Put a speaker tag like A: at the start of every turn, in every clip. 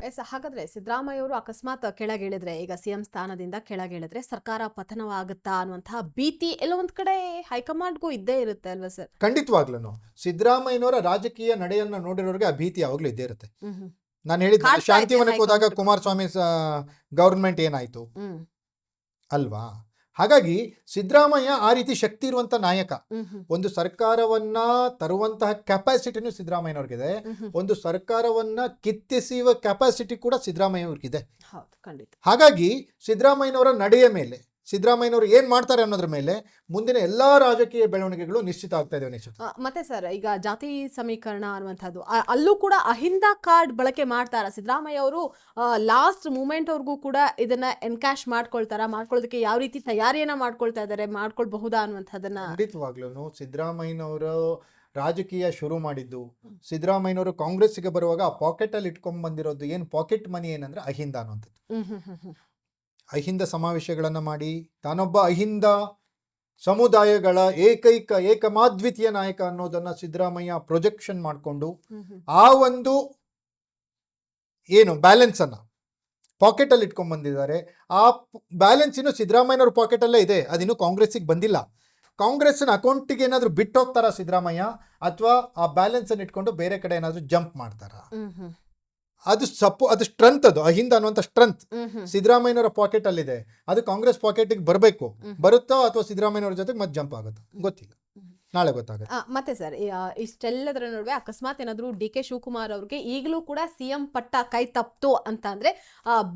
A: S ಹಾಗಾದ್ರೆ ಸಿದ್ದರಾಮಯ್ಯ ಅವರು ಅಕಸ್ಮಾತ್ ಕೆಳಗಿಳಿದ್ರೆ, ಈಗ ಸಿಎಂ ಸ್ಥಾನದಿಂದ ಕೆಳಗಿಳಿದ್ರೆ ಸರ್ಕಾರ ಪತನವಾಗುತ್ತಾ ಅನ್ನುವಂತಹ ಭೀತಿ ಎಲ್ಲ ಒಂದ್ ಕಡೆ ಹೈಕಮಾಂಡ್ಗೂ ಇದ್ದೇ ಇರುತ್ತೆ ಅಲ್ವಾ ಸರ್?
B: ಖಂಡಿತವಾಗ್ಲೂ ಸಿದ್ದರಾಮಯ್ಯನವರ ರಾಜಕೀಯ ನಡೆಯನ್ನ ನೋಡಿರೋರಿಗೆ ಆ ಭೀತಿ ಯಾವಾಗ್ಲೂ ಇದ್ದೇ ಇರುತ್ತೆ.
A: ಹ್ಮ್
B: ನಾನು ಹೇಳಿದ್ದೆ
A: ಕಾಡ್ತಾ
B: ಶಾಂತಿವನಕ್ಕೆ
A: ಇದೆ
B: ಹೋದಾಗ
A: ಹೈಕಮಾಂಡ್.
B: ಕುಮಾರಸ್ವಾಮಿ ಗವರ್ಮೆಂಟ್ ಏನಾಯ್ತು
A: ಹ್ಮ್
B: ಅಲ್ವಾ? ಹಾಗಾಗಿ ಸಿದ್ದರಾಮಯ್ಯ ಆ ರೀತಿ ಶಕ್ತಿ ಇರುವಂತ ನಾಯಕ.
A: ಹ್ಮ್ ಹ್ಮ್
B: ಒಂದು ಸರ್ಕಾರವನ್ನ ತರುವಂತಹ ಕೆಪಾಸಿಟಿನೂ ಸಿದ್ದರಾಮಯ್ಯನವ್ರಿಗಿದೆ.
A: ಹ್ಮ್
B: ಒಂದು ಸರ್ಕಾರವನ್ನ ಕಿತ್ತೆಸೆಯುವ ಕೆಪಾಸಿಟಿ ಕೂಡ ಸಿದ್ದರಾಮಯ್ಯವ್ರಿಗಿದೆ.
A: ಹೌದು, ಖಂಡಿತ.
B: ಹಾಗಾಗಿ ಸಿದ್ದರಾಮಯ್ಯನವರ ನಡೆಯ ಮೇಲೆ, ಸಿದ್ದರಾಮಯ್ಯನವರು ಏನ್ ಮಾಡ್ತಾರೆ ಅನ್ನೋದ್ರ ಮೇಲೆ ಮುಂದಿನ ಎಲ್ಲಾ ರಾಜಕೀಯ ಬೆಳವಣಿಗೆಗಳು ನಿಶ್ಚಿತ ಆಗ್ತಾ ಇದೆ. ನಿಶ್ಚಿತ.
A: ಮತ್ತೆ ಸರ್, ಈಗ ಜಾತಿ ಸಮೀಕರಣ ಅನ್ನುವಂಥದ್ದು ಅಲ್ಲೂ ಕೂಡ ಅಹಿಂದ ಕಾರ್ಡ್ ಬಳಕೆ ಮಾಡ್ತಾರ ಸಿದ್ದರಾಮಯ್ಯ ಅವರು? ಲಾಸ್ಟ್ ಮೂಮೆಂಟ್ ಅವ್ರಿಗೂ ಕೂಡ ಇದನ್ನ ಎನ್ಕ್ಯಾಶ್ ಮಾಡ್ಕೊಳ್ಳೋದಕ್ಕೆ ಯಾವ ರೀತಿ ತಯಾರಿಯನ್ನ ಮಾಡ್ಕೊಳ್ತಾ ಇದ್ದಾರೆ, ಮಾಡ್ಕೊಳ್ಬಹುದಾ ಅನ್ನುವಂಥದ್ದನ್ನ?
B: ಖಂಡಿತವಾಗ್ಲೂ ಸಿದ್ದರಾಮಯ್ಯನವರು ರಾಜಕೀಯ ಶುರು ಮಾಡಿದ್ದು, ಸಿದ್ದರಾಮಯ್ಯನವರು ಕಾಂಗ್ರೆಸ್ಗೆ ಬರುವಾಗ ಆ ಪಾಕೆಟ್ ಅಲ್ಲಿ ಇಟ್ಕೊಂಡ್ ಬಂದಿರೋದು ಏನು ಪಾಕೆಟ್ ಮನಿ ಏನಂದ್ರೆ ಅಹಿಂದ ಅನ್ನುವಂಥದ್ದು. ಅಹಿಂದ ಸಮಾವೇಶಗಳನ್ನ ಮಾಡಿ ತಾನೊಬ್ಬ ಅಹಿಂದ ಸಮುದಾಯಗಳ ಏಕಮಾದ್ವಿತೀಯ ನಾಯಕ ಅನ್ನೋದನ್ನ ಸಿದ್ದರಾಮಯ್ಯ ಪ್ರೊಜೆಕ್ಷನ್ ಮಾಡಿಕೊಂಡು ಆ ಒಂದು ಏನು ಬ್ಯಾಲೆನ್ಸ್ ಅನ್ನ ಪಾಕೆಟ್ ಅಲ್ಲಿ ಇಟ್ಕೊಂಡ್ ಬಂದಿದ್ದಾರೆ. ಆ ಬ್ಯಾಲೆನ್ಸ್ ಇನ್ನು ಸಿದ್ದರಾಮಯ್ಯನವ್ರ ಪಾಕೆಟ್ ಅಲ್ಲೇ ಇದೆ, ಅದಿನ್ನು ಕಾಂಗ್ರೆಸ್ಸಿಗೆ ಬಂದಿಲ್ಲ. ಕಾಂಗ್ರೆಸ್ನ ಅಕೌಂಟಿಗೆ ಏನಾದ್ರು ಬಿಟ್ಟು ಹೋಗ್ತಾರ ಸಿದ್ದರಾಮಯ್ಯ, ಅಥವಾ ಆ ಬ್ಯಾಲೆನ್ಸ್ ಅನ್ನು ಇಟ್ಕೊಂಡು ಬೇರೆ ಕಡೆ ಏನಾದ್ರು ಜಂಪ್ ಮಾಡ್ತಾರ? ಅದು ಸ್ಟ್ರೆಂತ್, ಅದು ಅಹಿಂದ ಅನ್ನುವಂಥ ಸ್ಟ್ರೆಂತ್ ಸಿದ್ದರಾಮಯ್ಯನವರ ಪಾಕೆಟ್ ಅಲ್ಲಿದೆ. ಅದು ಕಾಂಗ್ರೆಸ್ ಪಾಕೆಟ್ಗೆ ಬರಬೇಕು. ಬರುತ್ತೋ ಅಥವಾ ಸಿದ್ದರಾಮಯ್ಯನವ್ರ ಜೊತೆಗೆ ಮತ್ತೆ ಜಂಪ್ ಆಗುತ್ತೋ ಗೊತ್ತಿಲ್ಲ, ನಾಳೆ ಗೊತ್ತಾಗುತ್ತೆ.
A: ಮತ್ತೆ ಸರ್, ಇಷ್ಟೆಲ್ಲದರ ನಡುವೆ ಅಕಸ್ಮಾತ್ ಏನಾದ್ರು ಡಿ.ಕೆ. ಶಿವಕುಮಾರ್ ಅವ್ರಿಗೆ ಈಗಲೂ ಕೂಡ ಸಿಎಂ ಪಟ್ಟ ಕೈ ತಪ್ತು ಅಂತ ಅಂದ್ರೆ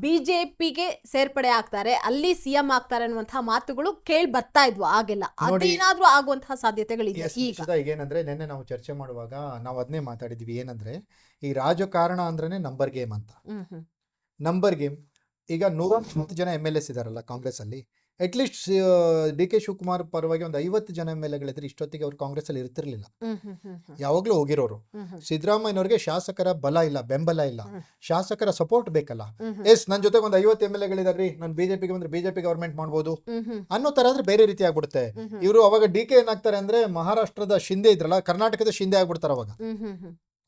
A: ಬಿಜೆಪಿಗೆ ಸೇರ್ಪಡೆ ಆಗ್ತಾರೆ, ಅಲ್ಲಿ ಸಿಎಂ ಆಗ್ತಾರೆ ಅನ್ನುವಂತಹ ಮಾತುಗಳು ಕೇಳಿ ಬರ್ತಾ ಇದ್ವು ಆಗೆಲ್ಲ. ಅದೇನಾದ್ರೂ ಆಗುವಂತಹ ಸಾಧ್ಯತೆಗಳಿದೆ
B: ಈಗ ಏನಂದ್ರೆ ನಿನ್ನೆ ನಾವು ಚರ್ಚೆ ಮಾಡುವಾಗ ನಾವು ಅದನ್ನೇ ಮಾತಾಡಿದ್ವಿ. ಏನಂದ್ರೆ ಈ ರಾಜಕಾರಣ ಅಂದ್ರೇನೆ ನಂಬರ್ ಗೇಮ್ ಅಂತ. Number game. ಈಗ 130 ಜನ MLAs ಇದಾರಲ್ಲ ಕಾಂಗ್ರೆಸ್ ಅಲ್ಲಿ, ಅಟ್ಲೀಸ್ಟ್ ಡಿ.ಕೆ. ಶಿವಕುಮಾರ್ ಪರವಾಗಿ ಒಂದು 50 ಜನ MLAಗಳಿದ್ರೆ ಇಷ್ಟೊತ್ತಿಗೆ ಅವ್ರು ಕಾಂಗ್ರೆಸ್ ಅಲ್ಲಿ ಇರ್ತಿರ್ಲಿಲ್ಲ, ಯಾವಾಗ್ಲೂ ಹೋಗಿರೋರು. ಸಿದ್ದರಾಮಯ್ಯನವ್ರಿಗೆ ಶಾಸಕರ ಬಲ ಇಲ್ಲ, ಬೆಂಬಲ ಇಲ್ಲ, ಶಾಸಕರ ಸಪೋರ್ಟ್ ಬೇಕಲ್ಲ. ಎಸ್ ನನ್ನ ಜೊತೆಗೆ ಒಂದು 50 MLAಗಳಿದಾರ್ರಿ, ನಾನು ಬಿಜೆಪಿಗೆ ಬಂದ್ರೆ ಬಿಜೆಪಿ ಗವರ್ಮೆಂಟ್ ಮಾಡ್ಬೋದು ಅನ್ನೋ ತರ ಆದ್ರೆ ಬೇರೆ ರೀತಿ ಆಗ್ಬಿಡುತ್ತೆ. ಇವರು ಅವಾಗ ಡಿ.ಕೆ. ಏನಾಗ್ತಾರೆ ಅಂದ್ರೆ ಮಹಾರಾಷ್ಟ್ರದ ಶಿಂದೆ ಇದ್ರಲ್ಲ, ಕರ್ನಾಟಕದ ಶಿಂದೆ ಆಗ್ಬಿಡ್ತಾರೆ ಅವಾಗ.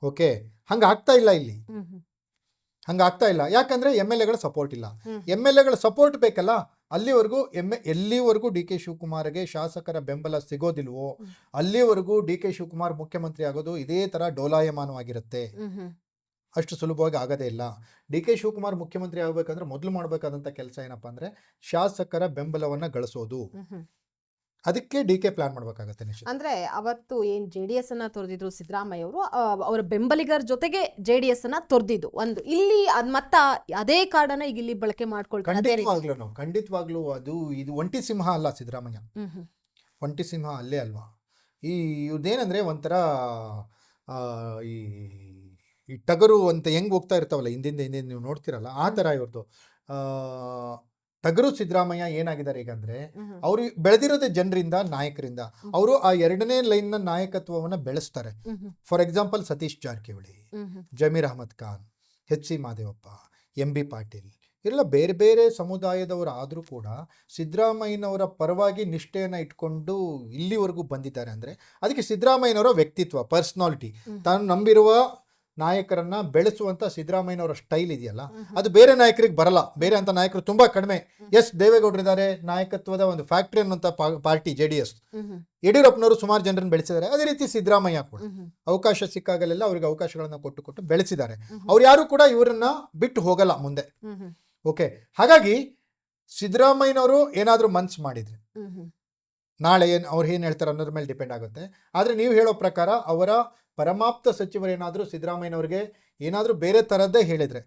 B: ಓಕೆ, ಹಂಗ ಆಗ್ತಾ ಇಲ್ಲ ಇಲ್ಲಿ, ಹಂಗಾಗ್ತಾ ಇಲ್ಲ. ಯಾಕಂದ್ರೆ MLAಗಳ ಸಪೋರ್ಟ್ ಇಲ್ಲ. MLAಗಳ ಸಪೋರ್ಟ್ ಬೇಕಲ್ಲ. ಎಲ್ಲಿವರೆಗೂ ಡಿ.ಕೆ. ಶಿವಕುಮಾರ್ಗೆ ಶಾಸಕರ ಬೆಂಬಲ ಸಿಗೋದಿಲ್ವೋ ಅಲ್ಲಿವರೆಗೂ ಡಿ.ಕೆ. ಶಿವಕುಮಾರ್ ಮುಖ್ಯಮಂತ್ರಿ ಆಗೋದು ಇದೇ ತರ ಡೋಲಾಯಮಾನವಾಗಿರುತ್ತೆ. ಅಷ್ಟು ಸುಲಭವಾಗಿ ಆಗದೇ ಇಲ್ಲ. ಡಿ.ಕೆ. ಶಿವಕುಮಾರ್ ಮುಖ್ಯಮಂತ್ರಿ ಆಗ್ಬೇಕಂದ್ರೆ ಮೊದಲು ಮಾಡಬೇಕಾದಂತ ಕೆಲಸ ಏನಪ್ಪಾ ಅಂದ್ರೆ ಶಾಸಕರ ಬೆಂಬಲವನ್ನ ಗಳಿಸೋದು. ಅದಕ್ಕೆ ಡಿ.ಕೆ. ಪ್ಲಾನ್ ಮಾಡ್ಬೇಕಾಗತ್ತೆ.
A: ಅಂದ್ರೆ ಅವತ್ತು ಏನ್ JDS ಅನ್ನ ತೊರೆದಿದ್ರು ಸಿದ್ದರಾಮಯ್ಯ ಅವರು, ಅವರ ಬೆಂಬಲಿಗರ ಜೊತೆಗೆ JDS ಅನ್ನ ತೊರೆದಿದ್ದು ಒಂದು, ಇಲ್ಲಿ ಮತ್ತ ಅದೇ ಕಾರಣನ ಈಗ ಇಲ್ಲಿ ಬಳಕೆ ಮಾಡ್ಕೊಳ್ತಾರೆ.
B: ಖಂಡಿತವಾಗ್ಲೂ ಇದು ಒಂಟಿ ಸಿಂಹ ಅಲ್ಲ ಸಿದ್ದರಾಮಯ್ಯ. ಒಂಟಿ ಸಿಂಹ ಅಲ್ಲೇ ಅಲ್ವಾ. ಇದೇನಂದ್ರೆ ಒಂಥರ ಈ ಟಗರು ಅಂತ ಹೆಂಗ್ ಹೋಗ್ತಾ ಇರ್ತಾವಲ್ಲ ಹಿಂದಿಂದ ನೀವು ನೋಡ್ತಿರಲ್ಲ, ಆ ತರ ಇವ್ರದ್ದು. ಟಗರು ಸಿದ್ದರಾಮಯ್ಯ ಏನಾಗಿದ್ದಾರೆ ಈಗ ಅಂದ್ರೆ, ಅವ್ರು ಬೆಳೆದಿರೋದೇ ಜನರಿಂದ, ನಾಯಕರಿಂದ. ಅವರು ಆ 2ನೇ ಲೈನ್ ನ ನಾಯಕತ್ವವನ್ನ ಬೆಳೆಸ್ತಾರೆ. For example Satish Jarkiholi, Zameer Ahmed Khan, H.C. Mahadevappa, MB Patil ಎಲ್ಲ ಬೇರೆ ಬೇರೆ ಸಮುದಾಯದವರು ಆದ್ರೂ ಕೂಡ ಸಿದ್ದರಾಮಯ್ಯನವರ ಪರವಾಗಿ ನಿಷ್ಠೆಯನ್ನ ಇಟ್ಕೊಂಡು ಇಲ್ಲಿವರೆಗೂ ಬಂದಿದ್ದಾರೆ. ಅಂದ್ರೆ ಅದಕ್ಕೆ ಸಿದ್ದರಾಮಯ್ಯನವರ ವ್ಯಕ್ತಿತ್ವ, ಪರ್ಸನಾಲಿಟಿ, ತಾನು ನಂಬಿರುವ ನಾಯಕರನ್ನ ಬೆಳೆಸುವಂತ ಸಿದ್ದರಾಮಯ್ಯನವರ ಸ್ಟೈಲ್ ಇದೆಯಲ್ಲ, ಅದು ಬೇರೆ ನಾಯಕರಿಗೆ ಬರಲ್ಲ. ಬೇರೆ ಅಂತ ನಾಯಕರು ತುಂಬಾ ಕಡಿಮೆ. ಎಸ್ ದೇವೇಗೌಡರಿದ್ದಾರೆ, ನಾಯಕತ್ವದ ಒಂದು ಫ್ಯಾಕ್ಟರಿ ಅನ್ನುವಂತ ಪಾರ್ಟಿ JDS. ಯಡಿಯೂರಪ್ಪನವರು ಸುಮಾರು ಜನರನ್ನು ಬೆಳೆಸಿದ್ದಾರೆ. ಅದೇ ರೀತಿ ಸಿದ್ದರಾಮಯ್ಯ ಕೂಡ ಅವಕಾಶ ಸಿಕ್ಕಾಗಲೆಲ್ಲ ಅವ್ರಿಗೆ ಅವಕಾಶಗಳನ್ನ ಕೊಟ್ಟು ಬೆಳೆಸಿದ್ದಾರೆ. ಅವ್ರು ಯಾರು ಕೂಡ ಇವರನ್ನ ಬಿಟ್ಟು ಹೋಗಲ್ಲ ಮುಂದೆ. ಓಕೆ, ಹಾಗಾಗಿ ಸಿದ್ದರಾಮಯ್ಯನವರು ಏನಾದ್ರೂ ಮನ್ಸು ಮಾಡಿದ್ರೆ ನಾಳೆ ಅವ್ರು ಏನ್ ಹೇಳ್ತಾರೆ ಅನ್ನೋದ್ರ ಮೇಲೆ ಡಿಪೆಂಡ್ ಆಗುತ್ತೆ. ಆದ್ರೆ ನೀವು ಹೇಳೋ ಪ್ರಕಾರ ಅವರ ಪರಮಾಪ್ತ ಸಚಿವರೇನಾದ್ರೂ ಸಿದ್ದರಾಮಯ್ಯನವ್ರಿಗೆ ಏನಾದ್ರೂ ಬೇರೆ ತರದ್ದೇ ಹೇಳಿದ್ರೆ,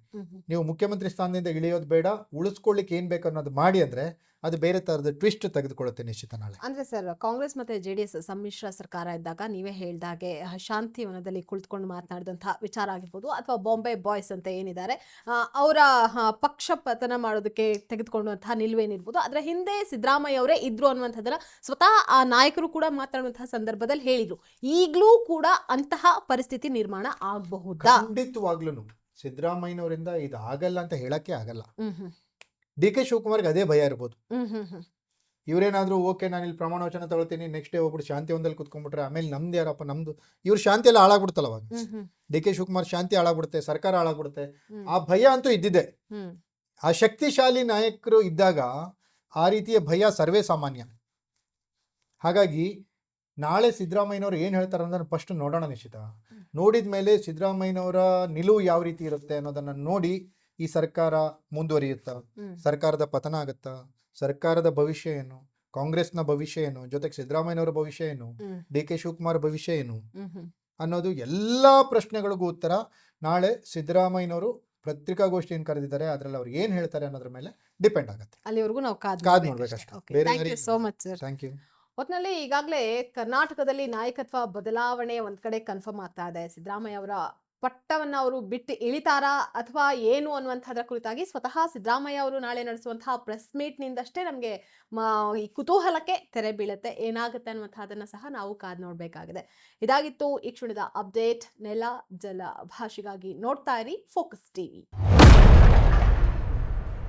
B: ನೀವು ಮುಖ್ಯಮಂತ್ರಿ ಸ್ಥಾನದಿಂದ ಇಳಿಯೋದು ಬೇಡ, ಉಳಿಸ್ಕೊಳ್ಳಿಕ್ಕೆ ಏನ್ ಬೇಕು ಅನ್ನೋದು ಮಾಡಿ ಅಂದ್ರೆ, ಅದು ಬೇರೆ ತರದ ಟ್ವಿಸ್ಟ್ ತೆಗೆದುಕೊಳ್ಳುತ್ತೆ ನಿಶ್ಚಿತ ನಾಳೆ.
A: ಅಂದ್ರೆ ಸರ್, ಕಾಂಗ್ರೆಸ್ ಮತ್ತೆ JDS ಸಮ್ಮಿಶ್ರ ಸರ್ಕಾರ ಇದ್ದಾಗ ನೀವೇ ಹೇಳ್ದಾಗೆ ಶಾಂತಿವನದಲ್ಲಿ ಕುಳಿತುಕೊಂಡು ಮಾತನಾಡಿದಂತಹ ವಿಚಾರ ಆಗಿರ್ಬೋದು, ಅಥವಾ ಬಾಂಬೆ ಬಾಯ್ಸ್ ಅಂತ ಏನಿದ್ದಾರೆ ಅವರ ಪಕ್ಷ ಪತನ ಮಾಡೋದಕ್ಕೆ ತೆಗೆದುಕೊಂಡಂತಹ ನಿಲುವೇನಿರ್ಬೋದು, ಅದರ ಹಿಂದೆ ಸಿದ್ದರಾಮಯ್ಯ ಅವರೇ ಇದ್ರು ಅನ್ನುವಂಥದ್ದನ್ನ ಸ್ವತಃ ಆ ನಾಯಕರು ಕೂಡ ಮಾತನಾಡುವಂತಹ ಸಂದರ್ಭದಲ್ಲಿ ಹೇಳಿದ್ರು. ಈಗಲೂ ಕೂಡ ಅಂತಹ ಪರಿಸ್ಥಿತಿ ನಿರ್ಮಾಣ ಆಗಬಹುದಾ?
B: ಖಂಡಿತವಾಗ್ಲೂ ಸಿದ್ದರಾಮಯ್ಯನವರಿಂದ ಇದು ಆಗಲ್ಲ ಅಂತ ಹೇಳಕ್ಕೆ ಆಗಲ್ಲ. ಡಿ.ಕೆ. ಶಿವಕುಮಾರ್ಗೆ ಅದೇ ಭಯ ಇರ್ಬೋದು. ಇವರೇನಾದ್ರೂ ಓಕೆ ನಾನು ಇಲ್ಲಿ ಪ್ರಮಾಣ ವಚನ ತಗೊಳ್ತೀನಿ ನೆಕ್ಸ್ಟ್ ಡೇ ಹೋಗ್ಬಿಟ್ಟು ಶಾಂತಿ ಒಂದಲ್ಲಿ ಕುತ್ಕೊಂಡ್ಬಿಟ್ರೆ ಆಮೇಲೆ ನಮ್ದು ಯಾರಪ್ಪ ನಮ್ದು ಇವ್ರ ಶಾಂತಿ ಎಲ್ಲ ಹಾಳಾಗ್ಬಿಡ್ತಲ್ಲ ಅವಾಗ. ಡಿ ಕೆ ಶಿವಕುಮಾರ್ ಶಾಂತಿ ಹಾಳಾಗ್ಬಿಡುತ್ತೆ, ಸರ್ಕಾರ ಹಾಳಾಗ್ಬಿಡುತ್ತೆ. ಆ ಭಯ ಅಂತೂ ಇದ್ದಿದೆ. ಆ ಶಕ್ತಿಶಾಲಿ ನಾಯಕರು ಇದ್ದಾಗ ಆ ರೀತಿಯ ಭಯ ಸರ್ವೇ ಸಾಮಾನ್ಯ. ಹಾಗಾಗಿ ನಾಳೆ ಸಿದ್ದರಾಮಯ್ಯನವ್ರು ಏನು ಹೇಳ್ತಾರೆ ಅನ್ನೋದನ್ನು ಫಸ್ಟ್ ನೋಡೋಣ ನಿಶ್ಚಿತ. ನೋಡಿದ ಮೇಲೆ ಸಿದ್ದರಾಮಯ್ಯನವರ ನಿಲುವು ಯಾವ ರೀತಿ ಇರುತ್ತೆ ಅನ್ನೋದನ್ನ ನೋಡಿ ಈ ಸರ್ಕಾರ ಮುಂದುವರಿಯುತ್ತಾ, ಸರ್ಕಾರದ ಪತನ ಆಗುತ್ತಾ, ಸರ್ಕಾರದ ಭವಿಷ್ಯ ಏನು, ಕಾಂಗ್ರೆಸ್ನ ಭವಿಷ್ಯ ಏನು, ಜೊತೆಗೆ ಸಿದ್ದರಾಮಯ್ಯನವರ ಭವಿಷ್ಯ ಏನು, ಡಿ ಕೆ ಶಿವಕುಮಾರ್ ಭವಿಷ್ಯ ಏನು ಅನ್ನೋದು ಎಲ್ಲ ಪ್ರಶ್ನೆಗಳಿಗೂ ಉತ್ತರ ನಾಳೆ ಸಿದ್ದರಾಮಯ್ಯನವರು ಪತ್ರಿಕಾಗೋಷ್ಠಿಯನ್ನು ಕರೆದಿದ್ದಾರೆ. ಅದರಲ್ಲಿ ಅವ್ರು ಏನು ಹೇಳ್ತಾರೆ ಅನ್ನೋದ್ರ ಮೇಲೆ ಡಿಪೆಂಡ್ ಆಗುತ್ತೆ.
A: ಅಲ್ಲಿವರೆಗೂ ನಾವು
B: ಕಾದ್ ನೋಡ್ಬೇಕಷ್ಟೇ.
A: Thank you so much sir.
B: Thank you.
A: ಒಟ್ನಲ್ಲಿ ಈಗಾಗಲೇ ಕರ್ನಾಟಕದಲ್ಲಿ ನಾಯಕತ್ವ ಬದಲಾವಣೆ ಒಂದ್ ಕಡೆ ಕನ್ಫರ್ಮ್ ಆಗ್ತಾ ಇದೆ. ಸಿದ್ದರಾಮಯ್ಯ ಅವರ ಪಟ್ಟವನ್ನ ಅವರು ಬಿಟ್ಟು ಇಳಿತಾರಾ ಅಥವಾ ಏನು ಅನ್ನುವಂಥದ್ರ ಕುರಿತಾಗಿ ಸ್ವತಃ ಸಿದ್ದರಾಮಯ್ಯ ಅವರು ನಾಳೆ ನಡೆಸುವಂತಹ ಪ್ರೆಸ್ ಮೀಟ್ ನಿಂದಷ್ಟೇ ನಮಗೆ ಈ ಕುತೂಹಲಕ್ಕೆ ತೆರೆ ಬೀಳುತ್ತೆ. ಏನಾಗುತ್ತೆ ಅನ್ನುವಂಥದ್ದನ್ನ ಸಹ ನಾವು ಕಾದ್ ನೋಡ್ಬೇಕಾಗಿದೆ. ಇದಾಗಿತ್ತು ಈ ಕ್ಷಣದ ಅಪ್ಡೇಟ್. ನೆಲ ಜಲ ಭಾಷೆಗಾಗಿ ನೋಡ್ತಾ ಇರಿ ಫೋಕಸ್ ಟಿವಿ.